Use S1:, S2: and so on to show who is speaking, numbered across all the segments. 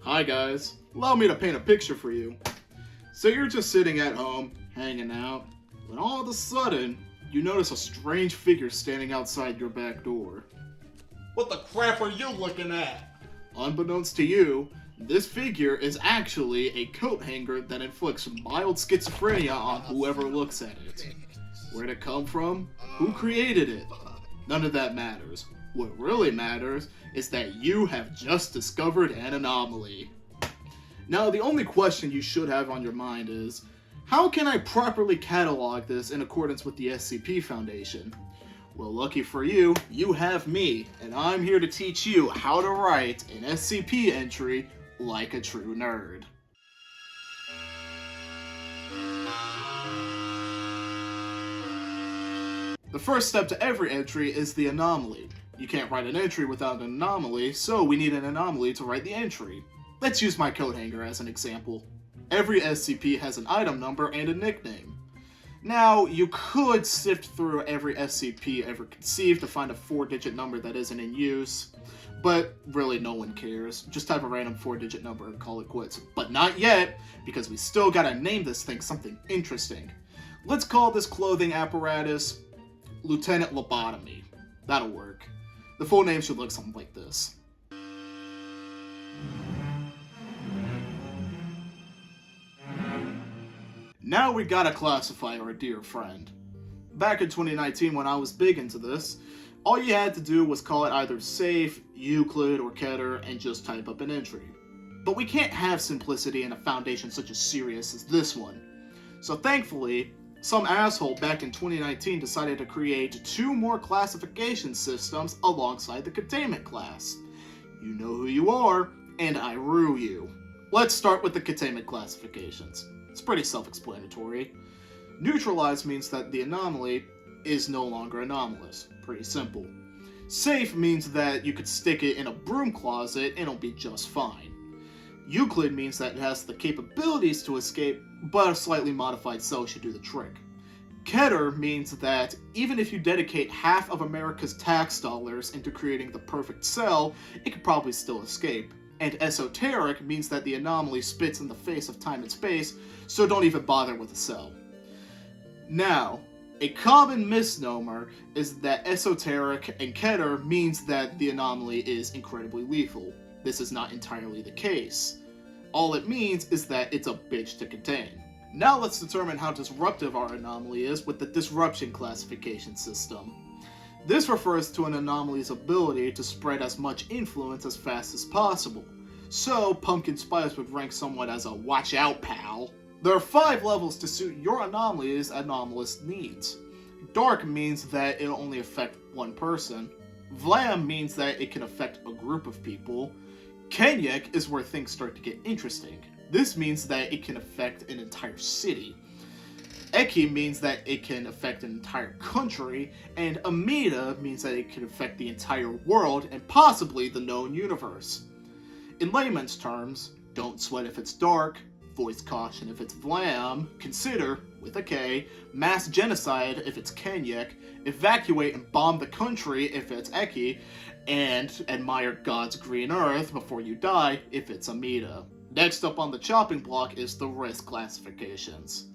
S1: Hi guys, allow me to paint a picture for you. So you're just sitting at home, hanging out, when all of a sudden, you notice a strange figure standing outside your back door.
S2: What the crap are you looking at?
S1: Unbeknownst to you, this figure is actually a coat hanger that inflicts mild schizophrenia on whoever looks at it. Where'd it come from? Who created it? None of that matters. What really matters is that you have just discovered an anomaly. Now, the only question you should have on your mind is, how can I properly catalog this in accordance with the SCP Foundation? Well, lucky for you, you have me, and I'm here to teach you how to write an SCP entry like a true nerd. The first step to every entry is the anomaly. You can't write an entry without an anomaly, so we need an anomaly to write the entry. Let's use my coat hanger as an example. Every SCP has an item number and a nickname. Now, you could sift through every SCP ever conceived to find a 4-digit number that isn't in use, but really no one cares. Just type a random 4-digit number and call it quits. But not yet, because we still gotta name this thing something interesting. Let's call this clothing apparatus Lieutenant Lobotomy. That'll work. The full name should look something like this. Now we gotta classify our dear friend. Back in 2019 when I was big into this, all you had to do was call it either Safe, Euclid, or Keter and just type up an entry. But we can't have simplicity in a foundation such as serious as this one. So thankfully, some asshole back in 2019 decided to create 2 more classification systems alongside the containment class. You know who you are, and I rue you. Let's start with the containment classifications. It's pretty self-explanatory. Neutralize means that the anomaly is no longer anomalous. Pretty simple. Safe means that you could stick it in a broom closet and it'll be just fine. Euclid means that it has the capabilities to escape, but a slightly modified cell should do the trick. Keter means that even if you dedicate half of America's tax dollars into creating the perfect cell, it could probably still escape. And esoteric means that the anomaly spits in the face of time and space, so don't even bother with a cell. Now, a common misnomer is that esoteric and Keter means that the anomaly is incredibly lethal. This is not entirely the case. All it means is that it's a bitch to contain. Now let's determine how disruptive our anomaly is with the disruption classification system. This refers to an anomaly's ability to spread as much influence as fast as possible. So, Pumpkin Spice would rank somewhat as a watch out pal. There are 5 levels to suit your anomaly's anomalous needs. Dark means that it'll only affect one person. Vlam means that it can affect a group of people. Kenyek is where things start to get interesting. This means that it can affect an entire city. Eki means that it can affect an entire country, and Amida means that it can affect the entire world and possibly the known universe. In layman's terms, don't sweat if it's dark, voice caution if it's Vlam, consider, with a K, mass genocide if it's Kenyek, evacuate and bomb the country if it's Eki, and admire God's green earth before you die if it's Amida. Next up on the chopping block is the risk classifications.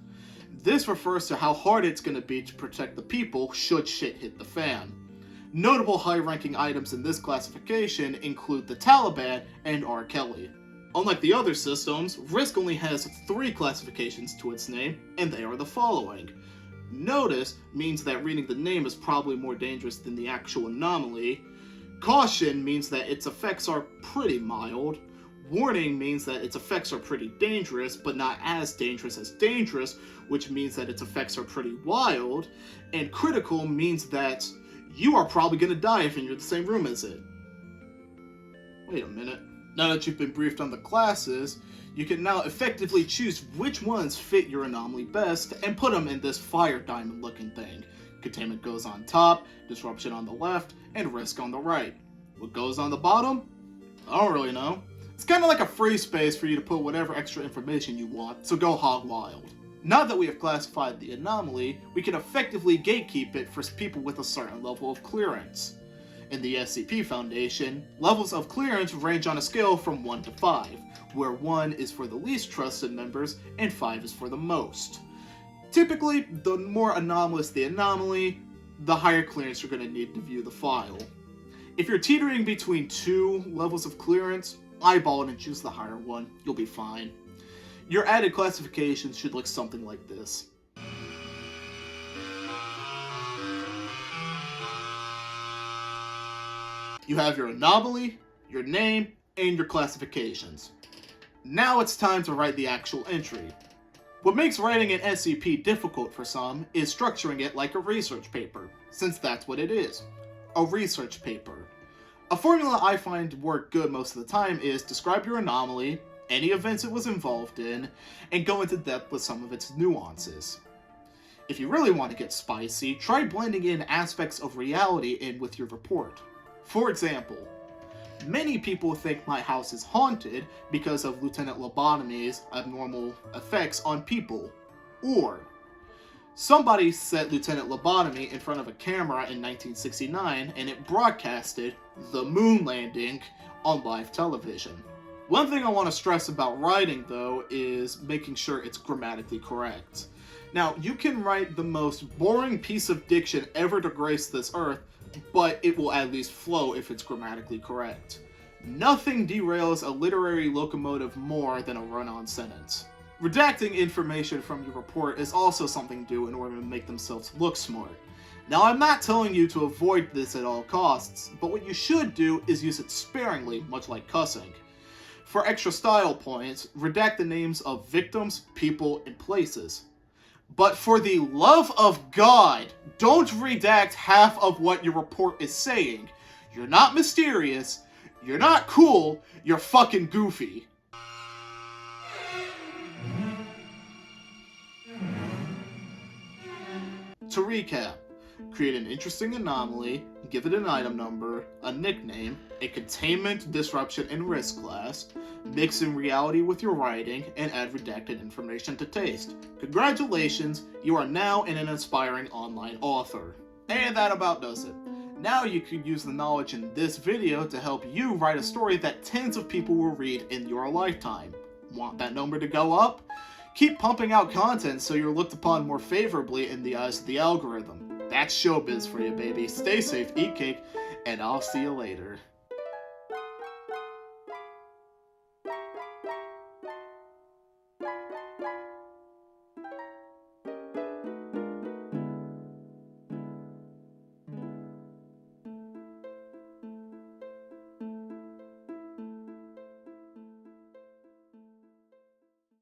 S1: This refers to how hard it's going to be to protect the people should shit hit the fan. Notable high-ranking items in this classification include the Taliban and R. Kelly. Unlike the other systems, Risk only has 3 classifications to its name, and they are the following. Notice means that reading the name is probably more dangerous than the actual anomaly. Caution means that its effects are pretty mild. Warning means that its effects are pretty dangerous, but not as dangerous as dangerous, which means that its effects are pretty wild. And critical means that you are probably going to die if you're in the same room as it. Wait a minute. Now that you've been briefed on the classes, you can now effectively choose which ones fit your anomaly best and put them in this fire diamond looking thing. Containment goes on top, disruption on the left, and risk on the right. What goes on the bottom? I don't really know. It's kind of like a free space for you to put whatever extra information you want, so go hog wild. Now that we have classified the anomaly, we can effectively gatekeep it for people with a certain level of clearance. In the SCP Foundation, levels of clearance range on a scale from 1 to 5, where 1 is for the least trusted members and 5 is for the most. Typically, the more anomalous the anomaly, the higher clearance you're going to need to view the file. If you're teetering between 2 levels of clearance, eyeball it and choose the higher one. You'll be fine. Your added classifications should look something like this. You have your anomaly, your name, and your classifications. Now it's time to write the actual entry. What makes writing an SCP difficult for some is structuring it like a research paper, since that's what it is. A research paper. A formula I find work good most of the time is describe your anomaly, any events it was involved in, and go into depth with some of its nuances. If you really want to get spicy, try blending in aspects of reality in with your report. For example, many people think my house is haunted because of Lieutenant Lobotomy's abnormal effects on people. Or, somebody set Lieutenant Lobotomy in front of a camera in 1969 and it broadcasted the moon landing on live television. One thing I want to stress about writing, though, is making sure it's grammatically correct. Now, you can write the most boring piece of diction ever to grace this earth, but it will at least flow if it's grammatically correct. Nothing derails a literary locomotive more than a run-on sentence. Redacting information from your report is also something to do in order to make themselves look smart. Now, I'm not telling you to avoid this at all costs, but what you should do is use it sparingly, much like cussing. For extra style points, redact the names of victims, people, and places. But for the love of God, don't redact half of what your report is saying. You're not mysterious, you're not cool, you're fucking goofy. To recap, create an interesting anomaly, give it an item number, a nickname, a containment, disruption, and risk class, mix in reality with your writing, and add redacted information to taste. Congratulations, you are now an inspiring online author. And that about does it. Now you could use the knowledge in this video to help you write a story that tens of people will read in your lifetime. Want that number to go up? Keep pumping out content so you're looked upon more favorably in the eyes of the algorithm. That's showbiz for you, baby. Stay safe, eat cake, and I'll see you later.